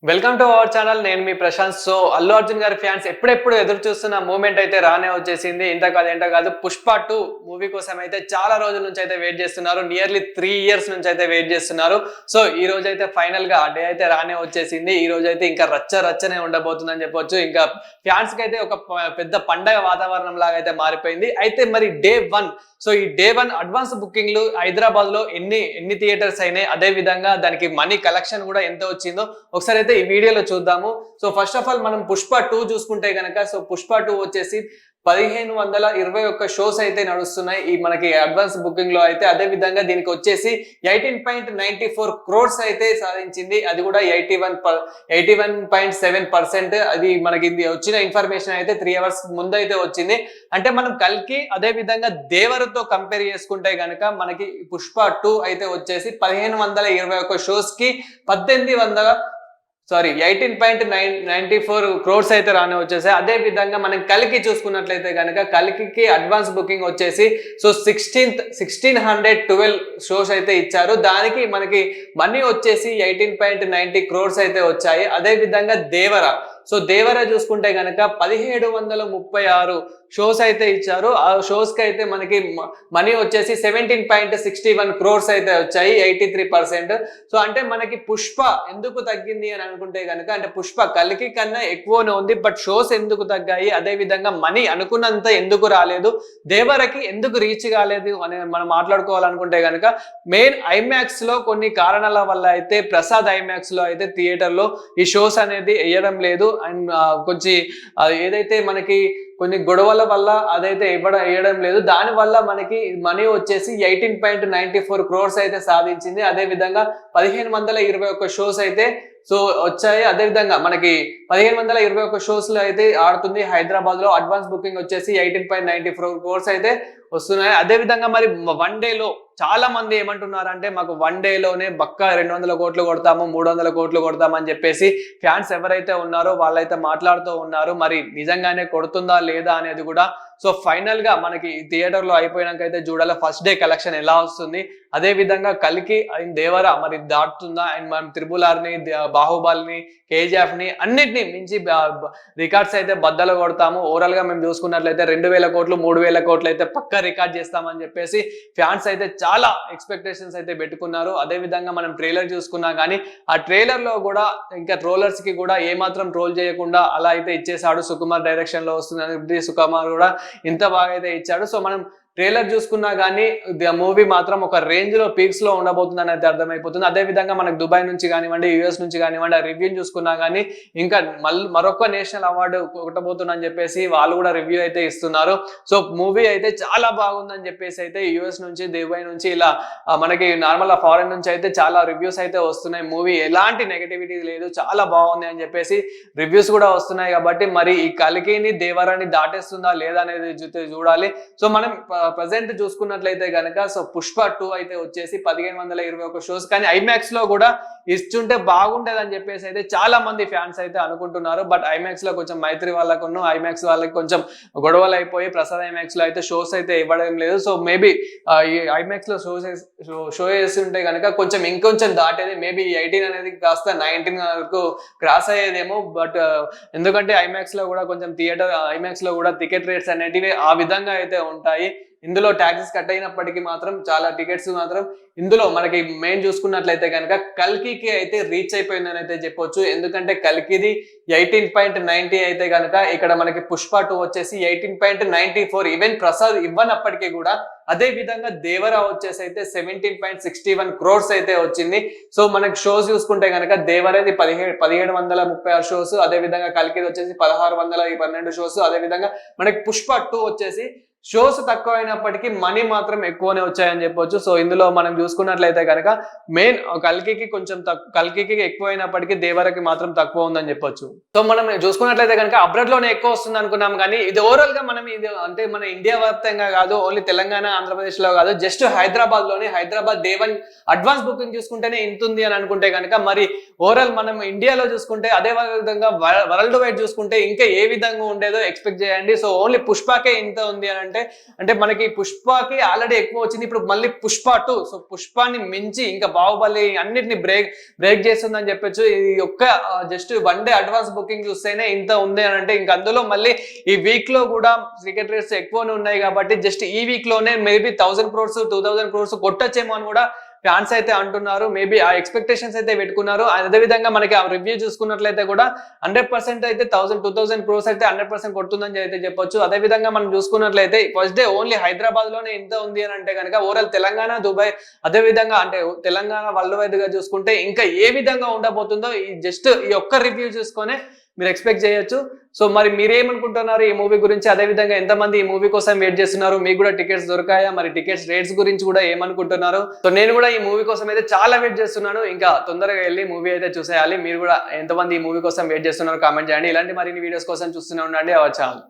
Welcome to our channel. నేను మీ Prashanth. So Allu Arjun గారి fans ఎప్పుడెప్పుడు ఎదురు చూస్తున్న మూమెంట్ అయితే రానే వచ్చేసింది. ఇంత కాదు ఎంట కాదు, పుష్ప 2 మూవీ కోసం అయితే చాలా రోజుల నుంచి అయితే వెయిట్ చేస్తున్నారు. నియర్లీ 3 years నుంచి అయితే వెయిట్ చేస్తున్నారు. సో ఈ రోజు అయితే ఫైనల్ గా ఆ డే అయితే రానే వచ్చేసింది. ఈ రోజు అయితే ఇంకా రచ్చనే ఉండబోతుందని చెప్పొచ్చు. ఇంకా ఫ్యాన్స్ కి అయితే ఒక పెద్ద పండగ వాతావరణం లాగా అయితే మారిపోయింది. అయితే మరి డే 1, సో ఈ డే 1 అడ్వాన్స్ బుకింగ్లు హైదరాబాద్ లో ఎన్ని థియేటర్స్ అయినాయి, అదే విధంగా దానికి మనీ కలెక్షన్ కూడా ఎంత వచ్చిందో ఒకసారి అయితే ఈ వీడియోలో చూద్దాము. సో ఫస్ట్ ఆఫ్ ఆల్ మనం పుష్ప 2 చూసుకుంటే గనక, సో పుష్ప 2 వచ్చేసి 1521 షోస్ అయితే నడుస్తున్నాయి ఈ మనకి అడ్వాన్స్ బుకింగ్ లో అయితే. అదే విధంగా దీనికి వచ్చేసి 18.94 crores అయితే సాధించింది. అది కూడా 81.7%. అది మనకి వచ్చిన ఇన్ఫర్మేషన్ అయితే 3 hours ముందు అయితే వచ్చింది. అంటే మనం కల్కి అదే విధంగా దేవరతో కంపేర్ చేసుకుంటే గనక మనకి పుష్ప 2 అయితే వచ్చేసి 1521 షోస్ కి 18.94 crores అయితే రానే వచ్చేసాయి. అదే విధంగా మనం కలికి చూసుకున్నట్లయితే కనుక కలికి అడ్వాన్స్ బుకింగ్ వచ్చేసి సో 1612 షోస్ అయితే ఇచ్చారు. దానికి మనకి మనీ వచ్చేసి 18.90 crores అయితే వచ్చాయి. అదే విధంగా సో దేవర చూసుకుంటే గనక 1736 షోస్ అయితే ఇచ్చారు. ఆ షోస్ కి అయితే మనకి మనీ వచ్చేసి 17.61 crores అయితే వచ్చాయి, 83%. సో అంటే మనకి పుష్ప ఎందుకు తగ్గింది అని అనుకుంటే గనక, అంటే పుష్ప కలికి కన్నా ఎక్కువనే ఉంది, బట్ షోస్ ఎందుకు తగ్గాయి, అదే విధంగా మనీ అనుకున్నంత ఎందుకు రాలేదు, దేవరకి ఎందుకు రీచ్ కాలేదు అని మనం మాట్లాడుకోవాలనుకుంటే గనక, మెయిన్ ఐమాక్స్ లో కొన్ని కారణాల వల్ల అయితే ప్రసాద్ ఐమాక్స్ లో అయితే థియేటర్ లో ఈ షోస్ అనేది వేయడం లేదు. అండ్ కొంచెం ఏదైతే మనకి కొన్ని గొడవల వల్ల అదైతే వేయడం లేదు. దాని వల్ల మనకి మనీ వచ్చేసి 18.94 crores అయితే సాధించింది. అదే విధంగా 1521 షోస్ అయితే సో వచ్చాయి. అదే విధంగా మనకి 1521 షోస్ లో అయితే ఆడుతుంది హైదరాబాద్ లో. అడ్వాన్స్ బుకింగ్ వచ్చేసి 18.94 crores అయితే వస్తున్నాయి. అదే విధంగా మరి 1 day లో చాలా మంది ఏమంటున్నారంటే, మాకు 1 day లోనే బక్కా 200 కోట్లు కొడతాము, 300 కోట్లు కొడతామని చెప్పేసి ఫ్యాన్స్ ఎవరైతే ఉన్నారో వాళ్ళైతే మాట్లాడుతూ ఉన్నారు. మరి నిజంగానే కొడుతుందా లేదా అనేది కూడా సో ఫైనల్ గా మనకి థియేటర్ లో అయిపోయినాక అయితే చూడాలి ఫస్ట్ డే కలెక్షన్ ఎలా వస్తుంది. అదే విధంగా కలికి అండ్ దేవర మరి దాటుతుందా, అండ్ మనం త్రిబుల్-ఆర్ని, బాహుబలిని, కేజీఎఫ్ ని అన్నిటిని మించి రికార్డ్స్ అయితే బద్దలు కొడతాము. ఓవరాల్ గా మేము చూసుకున్నట్లయితే 2000 కోట్లు 3000 కోట్లు అయితే పక్కా రికార్డ్ చేస్తామని చెప్పేసి ఫ్యాన్స్ అయితే చాలా ఎక్స్పెక్టేషన్స్ అయితే పెట్టుకున్నారు. అదే విధంగా మనం ట్రైలర్ చూసుకున్నా కానీ ఆ ట్రైలర్ లో కూడా ఇంకా ట్రోలర్స్ కి కూడా ఏమాత్రం ట్రోల్ చేయకుండా అలా అయితే ఇచ్చేసాడు. సుకుమార్ డైరెక్షన్ లో వస్తుంది, సుకుమార్ కూడా ఇంత బాగా అయితే ఇచ్చాడు. సో మనం ట్రైలర్ చూసుకున్నా కానీ మూవీ మాత్రం ఒక రేంజ్ లో పీక్స్ లో ఉండబోతుంది అనేది అర్థమైపోతుంది. అదే విధంగా మనకు దుబాయ్ నుంచి కానివ్వండి, యుఎస్ నుంచి కానివ్వండి, ఆ రివ్యూ చూసుకున్నా కానీ ఇంకా మరొక నేషనల్ అవార్డు కొట్టబోతుందని చెప్పేసి వాళ్ళు కూడా రివ్యూ అయితే ఇస్తున్నారు. సో మూవీ అయితే చాలా బాగుందని చెప్పేసి అయితే యుఎస్ నుంచి, దుబాయ్ నుంచి, ఇలా మనకి నార్మల్ ఫారెన్ నుంచి అయితే చాలా రివ్యూస్ అయితే వస్తున్నాయి. మూవీ ఎలాంటి నెగటివిటీ లేదు, చాలా బాగుంది అని చెప్పేసి రివ్యూస్ కూడా వస్తున్నాయి. కాబట్టి మరి ఈ కలికిని దేవరాన్ని దాటేస్తుందా లేదా అనేది చూడాలి. సో మనం ప్రెసెంట్ చూసుకున్నట్లయితే కనుక సో పుష్ప 2 అయితే వచ్చేసి 1521 షోస్ కానీ ఐమాక్స్ లో కూడా ఇస్తుంటే బాగుండేదని చెప్పేసి అయితే చాలా మంది ఫ్యాన్స్ అయితే అనుకుంటున్నారు. బట్ ఐమాక్స్ లో కొంచెం మైత్రి వాళ్ళకు ఐమాక్స్ వాళ్ళకి కొంచెం గొడవలు అయిపోయి ప్రసాద్ ఐమాక్స్ లో అయితే షోస్ అయితే ఇవ్వడం లేదు. సో మేబీ ఈ ఐమాక్స్ లో షో చేసి ఉంటే కనుక కొంచెం ఇంకొంచెం దాటేది, మేబీ 18 అనేది కాస్త 19 వరకు క్రాస్ అయ్యేదేమో. బట్ ఎందుకంటే ఐమాక్స్ లో కూడా కొంచెం ఐమాక్స్ లో కూడా టికెట్ రేట్స్ అనేటివి ఆ విధంగా అయితే ఉంటాయి. ఇందులో ట్యాక్సెస్ కట్ అయినప్పటికీ మాత్రం చాలా టికెట్స్ మాత్రం ఇందులో మనకి మెయిన్ చూసుకున్నట్లయితే కనుక కల్కికి అయితే రీచ్ అయిపోయిందని అయితే చెప్పొచ్చు. ఎందుకంటే కల్కిది 18.90 అయితే కనుక ఇక్కడ మనకి పుష్ప 2 వచ్చేసి 18.94. ఈవెన్ ప్రసాద్ ఇవ్వనప్పటికీ కూడా. అదే విధంగా దేవర వచ్చేసి అయితే 17.61 crores అయితే వచ్చింది. సో మనకి షోస్ చూసుకుంటే కనుక దేవరది 1736 షోస్, అదే విధంగా కల్కిది వచ్చేసి 1612 షోస్. అదే విధంగా మనకి పుష్ప 2 వచ్చేసి షోస్ తక్కువ అయినప్పటికీ మనీ మాత్రం ఎక్కువనే వచ్చాయని చెప్పొచ్చు. సో ఇందులో మనం చూసుకున్నట్లయితే కనుక మెయిన్ కల్కికి కొంచెం కల్కికి ఎక్కువ అయినప్పటికీ దేవరకి మాత్రం తక్కువ ఉందని చెప్పొచ్చు. సో మనం చూసుకున్నట్లయితే కనుక అబ్రాడ్ లోనే ఎక్కువ వస్తుంది అనుకున్నాం, కానీ ఇది ఓవరాల్ గా మనం ఇది అంటే మన ఇండియా వ్యాప్తంగా కాదు, ఓన్లీ తెలంగాణ ఆంధ్రప్రదేశ్ లో కాదు, జస్ట్ హైదరాబాద్ లోనే హైదరాబాద్ డే 1 అడ్వాన్స్ బుకింగ్ చూసుకుంటేనే ఇంత ఉంది అని అనుకుంటే కనుక, మరి ఓవరాల్ మనం ఇండియాలో చూసుకుంటే అదే విధంగా వరల్డ్ వైడ్ చూసుకుంటే ఇంకా ఏ విధంగా ఉండేదో ఎక్స్పెక్ట్ చేయండి. సో ఓన్లీ పుష్పకే ఇంత ఉంది అని ఏంటంటే అంటే మనకి పుష్పకి ఆల్రెడీ ఎక్కువ వచ్చింది, ఇప్పుడు మళ్ళీ పుష్ప 2, సో పుష్పాన్ని మించి ఇంకా బాహుబలి అన్నిటిని బ్రేక్ చేస్తుందని చెప్పొచ్చు. ఈ ఒక్క జస్ట్ 1 డే అడ్వాన్స్ బుకింగ్ చూస్తేనే ఇంత ఉంది అని అంటే, ఇంకా అందులో మళ్ళీ ఈ వీక్ లో కూడా టికెట్ రేట్స్ ఎక్కువనే ఉన్నాయి కాబట్టి జస్ట్ ఈ వీక్ లోనే మేబీ 1000 crores 2000 crores కొట్టొచ్చేమో అని కూడా ఫ్యాన్స్ అయితే అంటున్నారు. మేబీ ఆ ఎక్స్పెక్టేషన్స్ అయితే పెట్టుకున్నారు. అదే విధంగా మనకి ఆ రివ్యూ చూసుకున్నట్లయితే కూడా 100% అయితే 1000-2000 crores అయితే 100% కొడుతుందని అయితే చెప్పొచ్చు. అదే విధంగా మనం చూసుకున్నట్లయితే ఫస్ట్ డే ఓన్లీ హైదరాబాద్ లోనే ఇంత ఉంది అని అంటే కనుక ఓవరాల్ తెలంగాణ, దుబాయ్, అదే విధంగా అంటే తెలంగాణ వరల్డ్ వైడ్ గా చూసుకుంటే ఇంకా ఏ విధంగా ఉండబోతుందో ఈ జస్ట్ ఈ ఒక్క రివ్యూ చూసుకొని మీరు ఎక్స్పెక్ట్ చేయొచ్చు. సో మరి మీరేమనుకుంటున్నారు ఈ మూవీ గురించి, అదే విధంగా ఎంతమంది ఈ మూవీ కోసం వెయిట్ చేస్తున్నారు, మీకు కూడా టికెట్స్ దొరకాయా, మరి టికెట్స్ రేట్స్ గురించి కూడా ఏమనుకుంటున్నారు? సో నేను కూడా ఈ మూవీ కోసం అయితే చాలా వెయిట్ చేస్తున్నాను. ఇంకా తొందరగా వెళ్ళి మూవీ అయితే చూసేయాలి. మీరు కూడా ఎంతమంది ఈ మూవీ కోసం వెయిట్ చేస్తున్నారు కామెంట్ చేయండి. ఇలాంటి మరిన్ని వీడియోస్ కోసం చూస్తూనే ఉండండి అవర్ ఛానల్.